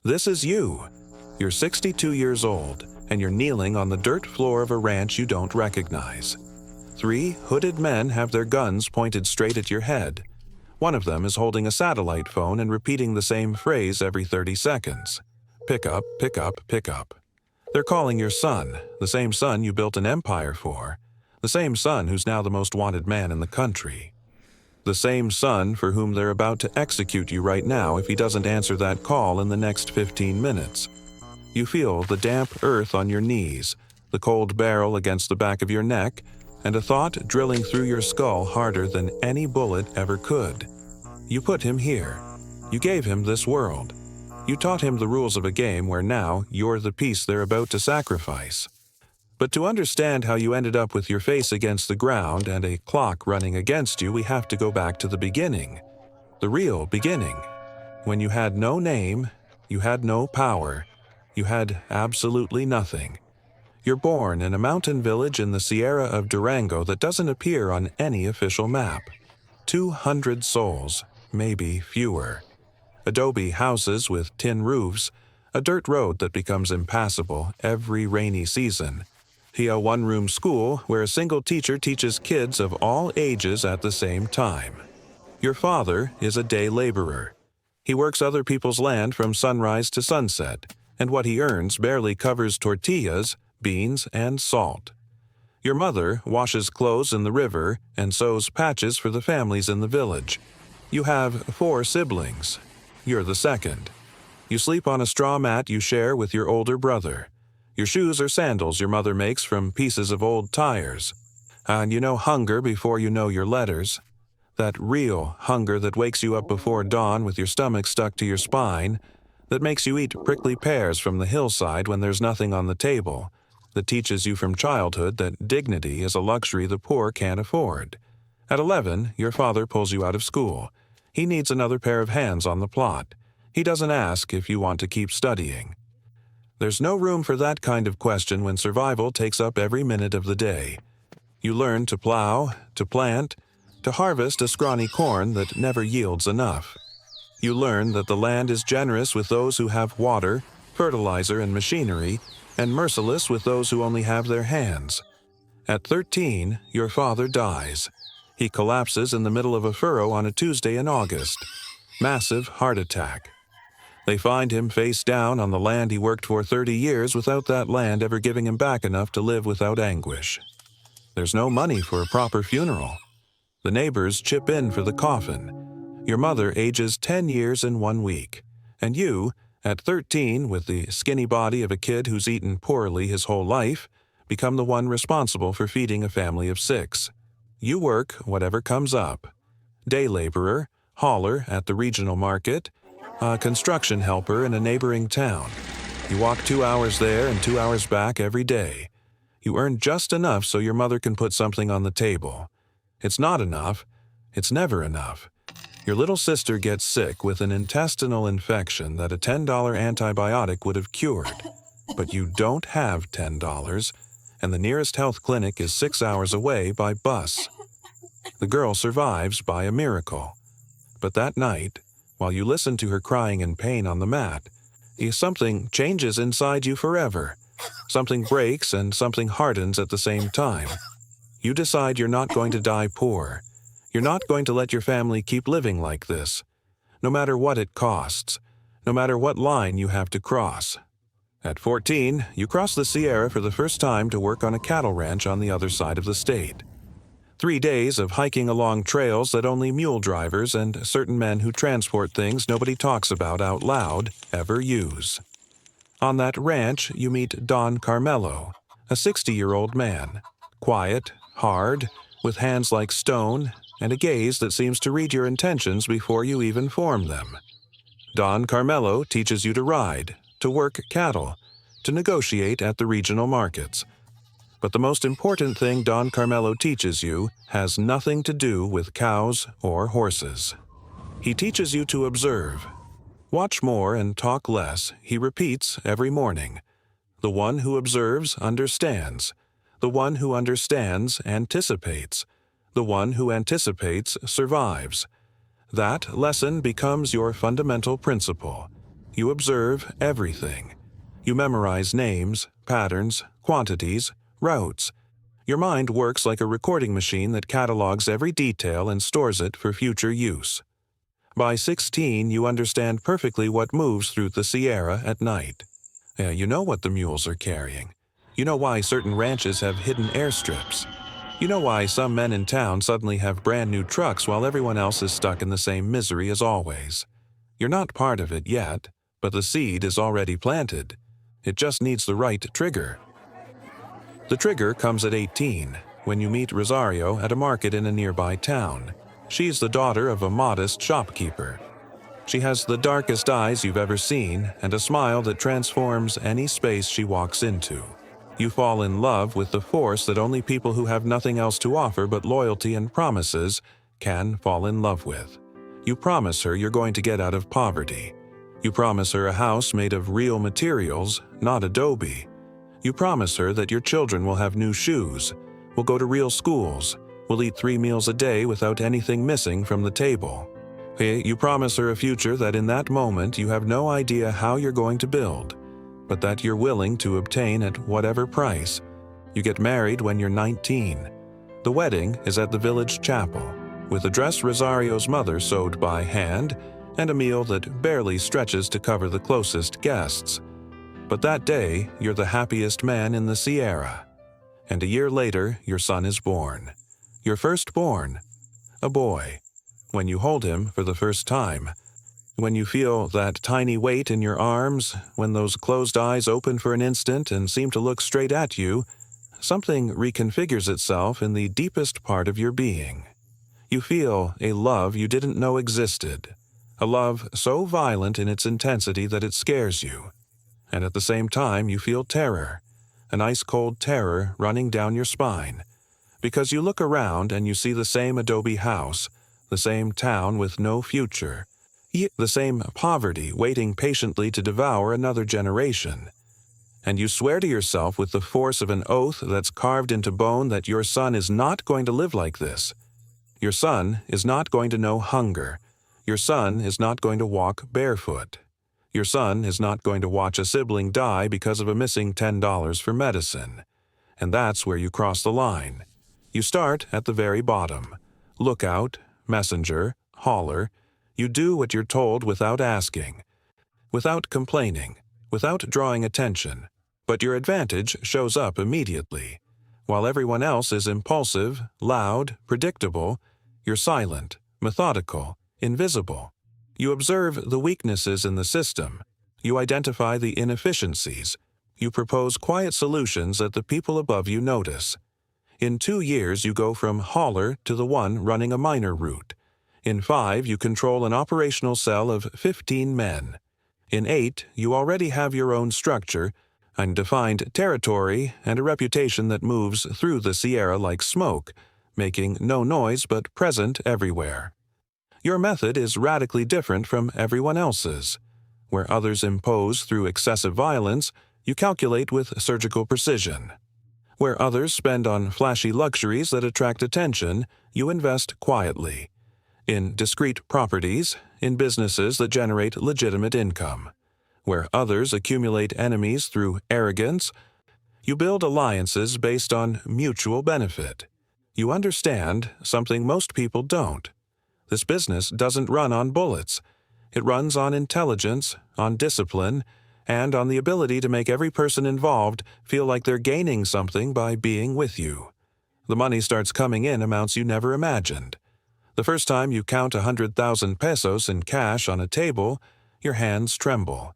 This is you. You're 62 years old, and you're kneeling on the dirt floor of a ranch you don't recognize. 3 hooded men have their guns pointed straight at your head. One of them is holding a satellite phone and repeating the same phrase every 30 seconds. Pick up, pick up, pick up. They're calling your son, the same son you built an empire for, the same son who's now the most wanted man in the country. The same son for whom they're about to execute you right now if he doesn't answer that call in the next 15 minutes. You feel the damp earth on your knees, the cold barrel against the back of your neck, and a thought drilling through your skull harder than any bullet ever could. You put him here. You gave him this world. You taught him the rules of a game where now you're the piece they're about to sacrifice. But to understand how you ended up with your face against the ground and a clock running against you, we have to go back to the beginning. The real beginning. When you had no name, you had no power, you had absolutely nothing. You're born in a mountain village in the Sierra of Durango that doesn't appear on any official map. 200 souls, maybe fewer. Adobe houses with tin roofs, a dirt road that becomes impassable every rainy season. A one-room school where a single teacher teaches kids of all ages at the same time. Your father is a day laborer. He works other people's land from sunrise to sunset, and what he earns barely covers tortillas, beans, and salt. Your mother washes clothes in the river and sews patches for the families in the village. You have 4 siblings. You're the second. You sleep on a straw mat you share with your older brother. Your shoes are sandals your mother makes from pieces of old tires. And you know hunger before you know your letters. That real hunger that wakes you up before dawn with your stomach stuck to your spine, that makes you eat prickly pears from the hillside when there's nothing on the table, that teaches you from childhood that dignity is a luxury the poor can't afford. At 11, your father pulls you out of school. He needs another pair of hands on the plot. He doesn't ask if you want to keep studying. There's no room for that kind of question when survival takes up every minute of the day. You learn to plow, to plant, to harvest a scrawny corn that never yields enough. You learn that the land is generous with those who have water, fertilizer, and machinery, and merciless with those who only have their hands. At 13, your father dies. He collapses in the middle of a furrow on a Tuesday in August. Massive heart attack. They find him face down on the land he worked for 30 years without that land ever giving him back enough to live without anguish. There's no money for a proper funeral. The neighbors chip in for the coffin. Your mother ages 10 years in 1 week. And you, at 13, with the skinny body of a kid who's eaten poorly his whole life, become the one responsible for feeding a family of 6. You work whatever comes up. Day laborer, hauler at the regional market, a construction helper in a neighboring town. You walk 2 hours there and 2 hours back every day. You earn just enough so your mother can put something on the table. It's not enough. It's never enough. Your little sister gets sick with an intestinal infection that a $10 antibiotic would have cured. But you don't have $10, and the nearest health clinic is 6 hours away by bus. The girl survives by a miracle. But that night, while you listen to her crying in pain on the mat, something changes inside you forever. Something breaks and something hardens at the same time. You decide you're not going to die poor. You're not going to let your family keep living like this, no matter what it costs, no matter what line you have to cross. At 14, you cross the Sierra for the first time to work on a cattle ranch on the other side of the state. 3 days of hiking along trails that only mule drivers and certain men who transport things nobody talks about out loud ever use. On that ranch, you meet Don Carmelo, a 60-year-old man, quiet, hard, with hands like stone, and a gaze that seems to read your intentions before you even form them. Don Carmelo teaches you to ride, to work cattle, to negotiate at the regional markets. But the most important thing Don Carmelo teaches you has nothing to do with cows or horses. He teaches you to observe. Watch more and talk less, he repeats every morning. The one who observes understands. The one who understands anticipates. The one who anticipates survives. That lesson becomes your fundamental principle. You observe everything. You memorize names, patterns, quantities, routes. Your mind works like a recording machine that catalogs every detail and stores it for future use. By 16, you understand perfectly what moves through the Sierra at night. You know what the mules are carrying. You know why certain ranches have hidden airstrips. You know why some men in town suddenly have brand new trucks while everyone else is stuck in the same misery as always. You're not part of it yet, but the seed is already planted. It just needs the right trigger. The trigger comes at 18, when you meet Rosario at a market in a nearby town. She's the daughter of a modest shopkeeper. She has the darkest eyes you've ever seen and a smile that transforms any space she walks into. You fall in love with the force that only people who have nothing else to offer but loyalty and promises can fall in love with. You promise her you're going to get out of poverty. You promise her a house made of real materials, not adobe. You promise her that your children will have new shoes, will go to real schools, will eat 3 meals a day without anything missing from the table. You promise her a future that in that moment you have no idea how you're going to build, but that you're willing to obtain at whatever price. You get married when you're 19. The wedding is at the village chapel, with a dress Rosario's mother sewed by hand and a meal that barely stretches to cover the closest guests. But that day, you're the happiest man in the Sierra. And a year later, your son is born. Your firstborn, a boy. When you hold him for the first time, when you feel that tiny weight in your arms, when those closed eyes open for an instant and seem to look straight at you, something reconfigures itself in the deepest part of your being. You feel a love you didn't know existed, a love so violent in its intensity that it scares you. And at the same time, you feel terror, an ice-cold terror running down your spine, because you look around and you see the same adobe house, the same town with no future, the same poverty waiting patiently to devour another generation. And you swear to yourself with the force of an oath that's carved into bone that your son is not going to live like this. Your son is not going to know hunger. Your son is not going to walk barefoot. Your son is not going to watch a sibling die because of a missing $10 for medicine. And that's where you cross the line. You start at the very bottom. Lookout, messenger, hauler. You do what you're told without asking, without complaining, without drawing attention. But your advantage shows up immediately. While everyone else is impulsive, loud, predictable, you're silent, methodical, invisible. You observe the weaknesses in the system. You identify the inefficiencies. You propose quiet solutions that the people above you notice. In 2 years, you go from hauler to the one running a minor route. In 5, you control an operational cell of 15 men. In 8, you already have your own structure, undefined territory, and a reputation that moves through the Sierra like smoke, making no noise but present everywhere. Your method is radically different from everyone else's. Where others impose through excessive violence, you calculate with surgical precision. Where others spend on flashy luxuries that attract attention, you invest quietly. In discrete properties, in businesses that generate legitimate income. Where others accumulate enemies through arrogance, you build alliances based on mutual benefit. You understand something most people don't. This business doesn't run on bullets. It runs on intelligence, on discipline, and on the ability to make every person involved feel like they're gaining something by being with you. The money starts coming in amounts you never imagined. The first time you count 100,000 pesos in cash on a table, your hands tremble.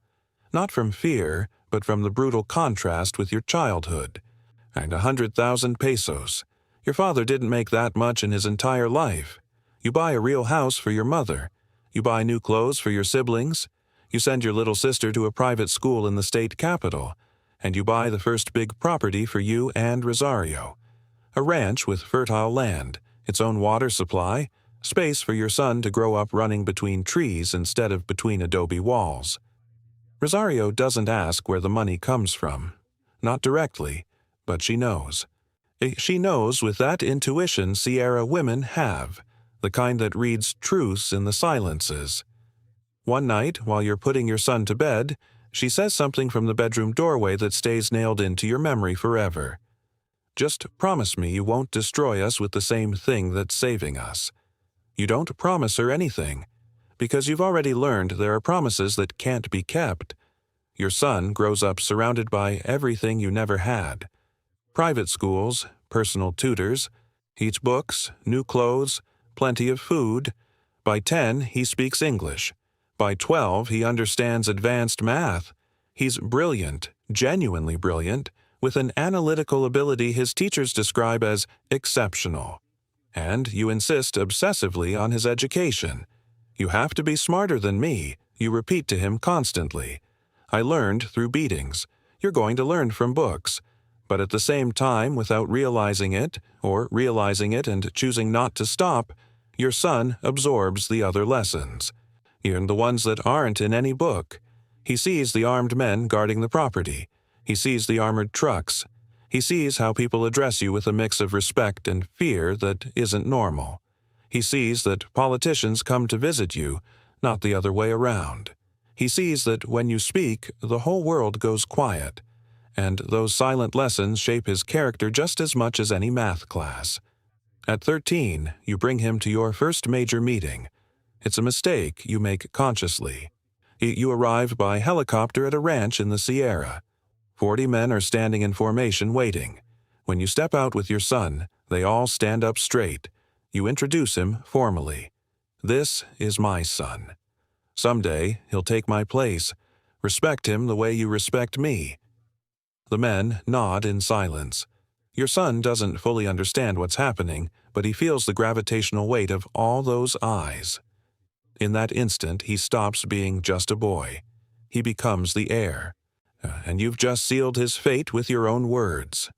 Not from fear, but from the brutal contrast with your childhood. And 100,000 pesos. Your father didn't make that much in his entire life. You buy a real house for your mother. You buy new clothes for your siblings. You send your little sister to a private school in the state capital. And you buy the first big property for you and Rosario. A ranch with fertile land, its own water supply, space for your son to grow up running between trees instead of between adobe walls. Rosario doesn't ask where the money comes from. Not directly, but she knows. She knows with that intuition Sierra women have, the kind that reads truths in the silences. One night, while you're putting your son to bed, she says something from the bedroom doorway that stays nailed into your memory forever. Just promise me you won't destroy us with the same thing that's saving us. You don't promise her anything, because you've already learned there are promises that can't be kept. Your son grows up surrounded by everything you never had. Private schools, personal tutors. He eats books, new clothes, plenty of food. By 10, he speaks English. By 12, he understands advanced math. He's brilliant, genuinely brilliant, with an analytical ability his teachers describe as exceptional. And you insist obsessively on his education. You have to be smarter than me, you repeat to him constantly. I learned through beatings. You're going to learn from books. But at the same time, without realizing it, or realizing it and choosing not to stop, your son absorbs the other lessons, even the ones that aren't in any book. He sees the armed men guarding the property. He sees the armored trucks. He sees how people address you with a mix of respect and fear that isn't normal. He sees that politicians come to visit you, not the other way around. He sees that when you speak, the whole world goes quiet. And those silent lessons shape his character just as much as any math class. At 13, you bring him to your first major meeting. It's a mistake you make consciously. You arrive by helicopter at a ranch in the Sierra. 40 men are standing in formation waiting. When you step out with your son, they all stand up straight. You introduce him formally. This is my son. Someday, he'll take my place. Respect him the way you respect me. The men nod in silence. Your son doesn't fully understand what's happening, but he feels the gravitational weight of all those eyes. In that instant, he stops being just a boy. He becomes the heir. And you've just sealed his fate with your own words.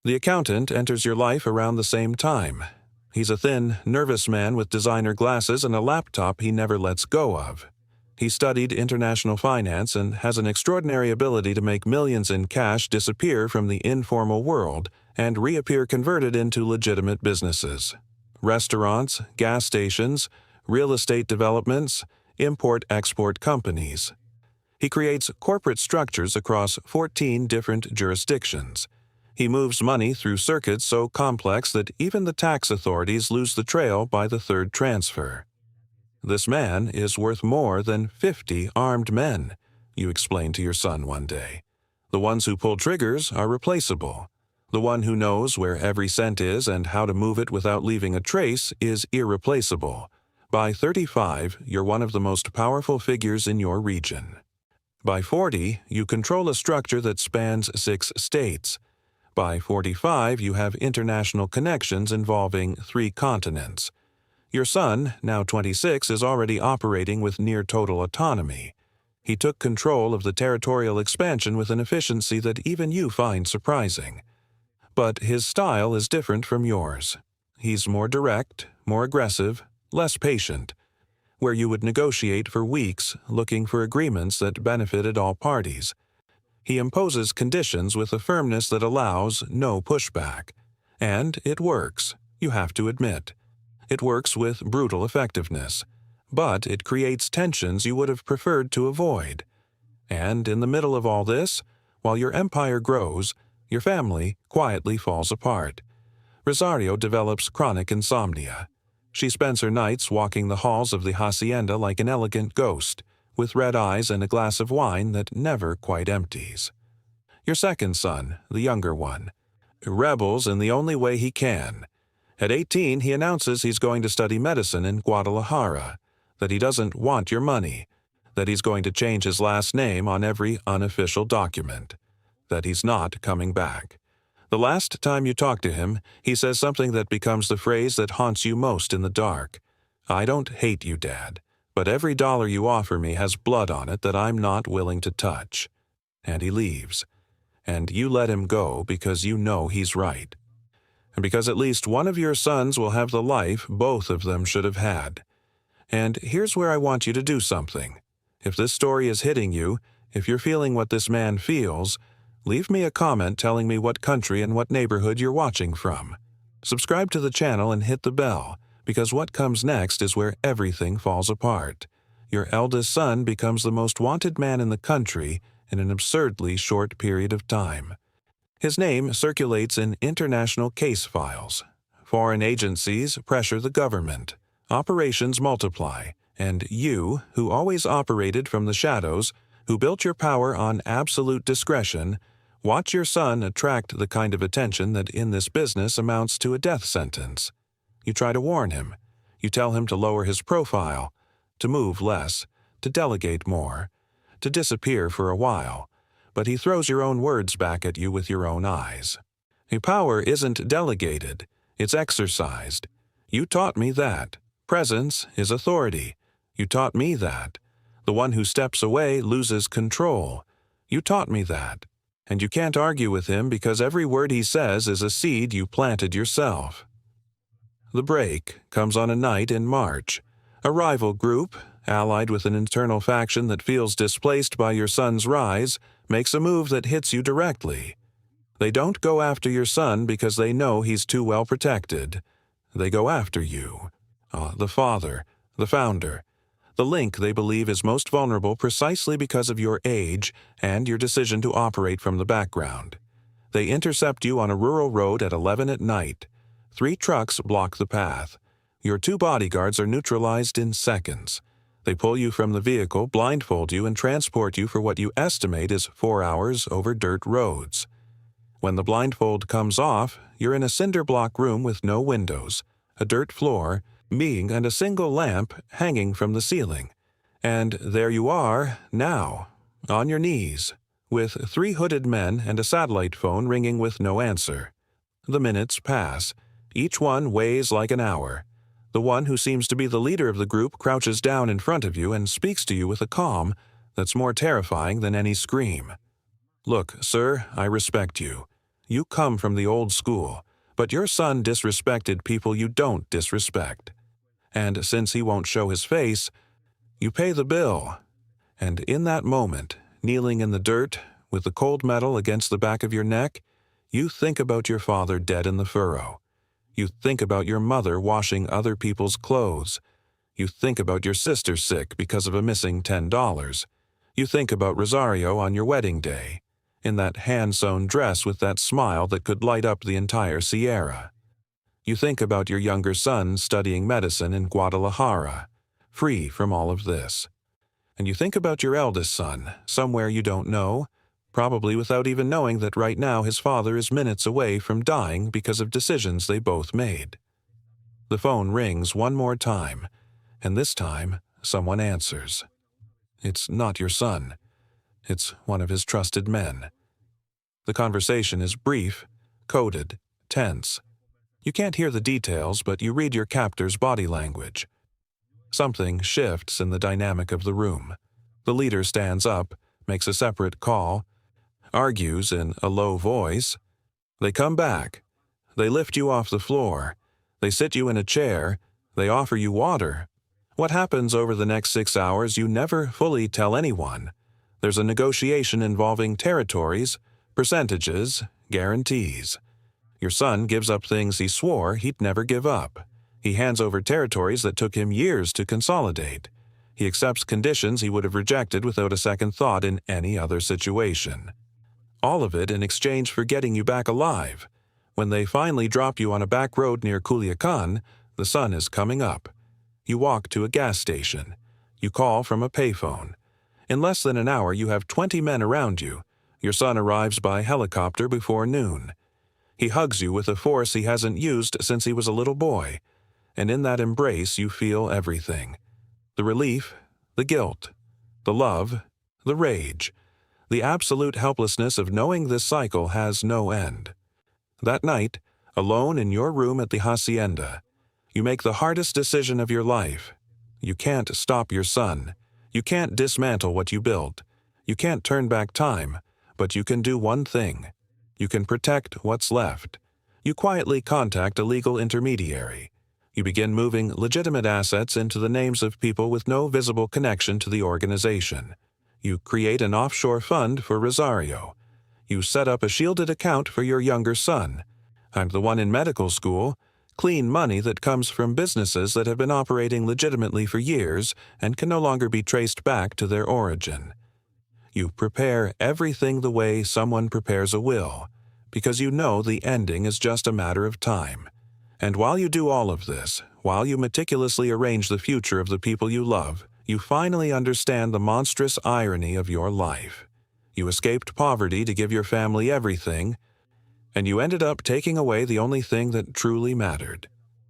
The accountant enters your life around the same time. He's a thin, nervous man with designer glasses and a laptop he never lets go of. He studied international finance and has an extraordinary ability to make millions in cash disappear from the informal world and reappear converted into legitimate businesses. Restaurants, gas stations, real estate developments, import-export companies. He creates corporate structures across 14 different jurisdictions. He moves money through circuits so complex that even the tax authorities lose the trail by the third transfer. This man is worth more than 50 armed men, you explain to your son one day. The ones who pull triggers are replaceable. The one who knows where every cent is and how to move it without leaving a trace is irreplaceable. By 35, you're one of the most powerful figures in your region. By 40, you control a structure that spans 6 states. By 45, you have international connections involving 3 continents. Your son, now 26, is already operating with near-total autonomy. He took control of the territorial expansion with an efficiency that even you find surprising. But his style is different from yours. He's more direct, more aggressive, less patient. Where you would negotiate for weeks, looking for agreements that benefited all parties. He imposes conditions with a firmness that allows no pushback. And it works, you have to admit. It works with brutal effectiveness, but it creates tensions you would have preferred to avoid. And in the middle of all this, while your empire grows, your family quietly falls apart. Rosario develops chronic insomnia. She spends her nights walking the halls of the hacienda like an elegant ghost, with red eyes and a glass of wine that never quite empties. Your second son, the younger one, rebels in the only way he can. At 18, he announces he's going to study medicine in Guadalajara, that he doesn't want your money, that he's going to change his last name on every unofficial document, that he's not coming back. The last time you talk to him, he says something that becomes the phrase that haunts you most in the dark. I don't hate you, Dad, but every dollar you offer me has blood on it that I'm not willing to touch. And he leaves. And you let him go because you know he's right. And because at least one of your sons will have the life both of them should have had. And here's where I want you to do something. If this story is hitting you, if you're feeling what this man feels, leave me a comment telling me what country and what neighborhood you're watching from. Subscribe to the channel and hit the bell, because what comes next is where everything falls apart. your eldest son becomes the most wanted man in the country in an absurdly short period of time. His name circulates in international case files. Foreign agencies pressure the government. Operations multiply, and you, who always operated from the shadows, who built your power on absolute discretion, watch your son attract the kind of attention that in this business amounts to a death sentence. You try to warn him. You tell him to lower his profile, to move less, to delegate more, to disappear for a while, but he throws your own words back at you with your own eyes. Power isn't delegated, it's exercised. You taught me that. Presence is authority. You taught me that. The one who steps away loses control. You taught me that. And you can't argue with him because every word he says is a seed you planted yourself. The break comes on a night in March. A rival group, allied with an internal faction that feels displaced by your son's rise, makes a move that hits you directly. They don't go after your son because they know he's too well protected. They go after you. The father, the founder, the link they believe is most vulnerable precisely because of your age and your decision to operate from the background. They intercept you on a rural road at 11 at night. 3 trucks block the path. Your 2 bodyguards are neutralized in seconds. They pull you from the vehicle, blindfold you, and transport you for what you estimate is 4 hours over dirt roads. When the blindfold comes off, you're in a cinder block room with no windows, a dirt floor, and a single lamp hanging from the ceiling. And there you are, now, on your knees, with 3 hooded men and a satellite phone ringing with no answer. The minutes pass. Each one weighs like an hour. The one who seems to be the leader of the group crouches down in front of you and speaks to you with a calm that's more terrifying than any scream. Look, sir, I respect you. You come from the old school, but your son disrespected people you don't disrespect. And since he won't show his face, you pay the bill. And in that moment, kneeling in the dirt, with the cold metal against the back of your neck, you think about your father dead in the furrow. You think about your mother washing other people's clothes. You think about your sister sick because of a missing $10. You think about Rosario on your wedding day, in that hand-sewn dress with that smile that could light up the entire Sierra. You think about your younger son studying medicine in Guadalajara, free from all of this. And you think about your eldest son, somewhere you don't know, probably without even knowing that right now his father is minutes away from dying because of decisions they both made. The phone rings one more time, and this time someone answers. It's not your son. It's one of his trusted men. The conversation is brief, coded, tense. You can't hear the details, but you read your captor's body language. Something shifts in the dynamic of the room. The leader stands up, makes a separate call, argues in a low voice. They come back. They lift you off the floor. They sit you in a chair. They offer you water. What happens over the next 6 hours you never fully tell anyone. There's a negotiation involving territories, percentages, guarantees. Your son gives up things he swore he'd never give up. He hands over territories that took him years to consolidate. He accepts conditions he would have rejected without a second thought in any other situation. All of it in exchange for getting you back alive. When they finally drop you on a back road near Culiacan, the sun is coming up. You walk to a gas station. You call from a payphone. In less than an hour, you have 20 men around you. Your son arrives by helicopter before noon. He hugs you with a force he hasn't used since he was a little boy. And in that embrace, you feel everything. The relief, the guilt, the love, the rage, the absolute helplessness of knowing this cycle has no end. That night, alone in your room at the hacienda, you make the hardest decision of your life. You can't stop your son. You can't dismantle what you built. You can't turn back time, but you can do one thing. You can protect what's left. You quietly contact a legal intermediary. You begin moving legitimate assets into the names of people with no visible connection to the organization. You create an offshore fund for Rosario. You set up a shielded account for your younger son. And the one in medical school clean money that comes from businesses that have been operating legitimately for years and can no longer be traced back to their origin. You prepare everything the way someone prepares a will, because you know the ending is just a matter of time. And while you do all of this, while you meticulously arrange the future of the people you love, you finally understand the monstrous irony of your life. You escaped poverty to give your family everything, and you ended up taking away the only thing that truly mattered: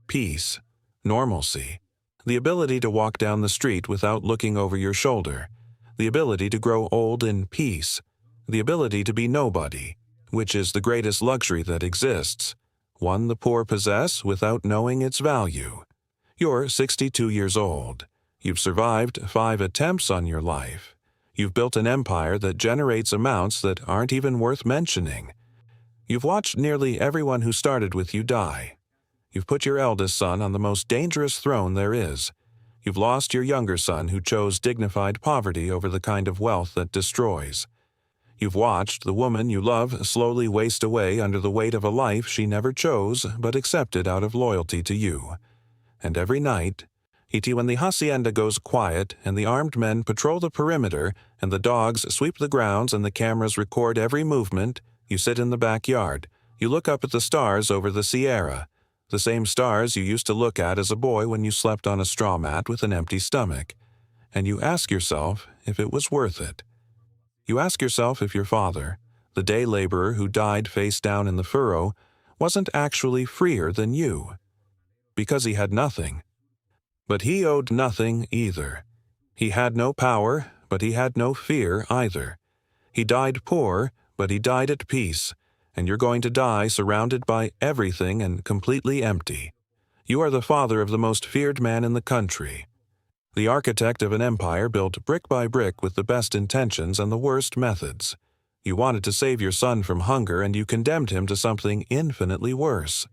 peace, normalcy, the ability to walk down the street without looking over your shoulder, the ability to grow old in peace, the ability to be nobody, which is the greatest luxury that exists, one the poor possess without knowing its value. You're 62 years old. You've survived 5 attempts on your life. You've built an empire that generates amounts that aren't even worth mentioning. You've watched nearly everyone who started with you die. You've put your eldest son on the most dangerous throne there is. You've lost your younger son who chose dignified poverty over the kind of wealth that destroys. You've watched the woman you love slowly waste away under the weight of a life she never chose but accepted out of loyalty to you. And every night, when the hacienda goes quiet and the armed men patrol the perimeter and the dogs sweep the grounds and the cameras record every movement, you sit in the backyard. You look up at the stars over the Sierra, the same stars you used to look at as a boy when you slept on a straw mat with an empty stomach, and you ask yourself if it was worth it. You ask yourself if your father, the day laborer who died face down in the furrow, wasn't actually freer than you, because he had nothing. But he owed nothing either. He had no power, but he had no fear either. He died poor, but he died at peace, and you're going to die surrounded by everything and completely empty. You are the father of the most feared man in the country, the architect of an empire built brick by brick with the best intentions and the worst methods. You wanted to save your son from hunger, and you condemned him to something infinitely worse.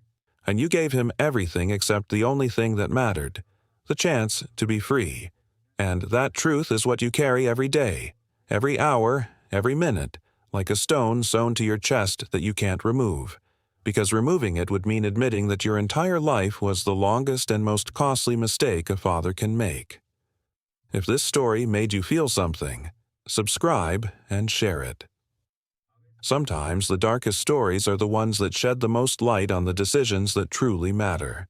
And you gave him everything except the only thing that mattered: the chance to be free. And that truth is what you carry every day, every hour, every minute, like a stone sewn to your chest that you can't remove, because removing it would mean admitting that your entire life was the longest and most costly mistake a father can make. If this story made you feel something, subscribe and share it. Sometimes the darkest stories are the ones that shed the most light on the decisions that truly matter.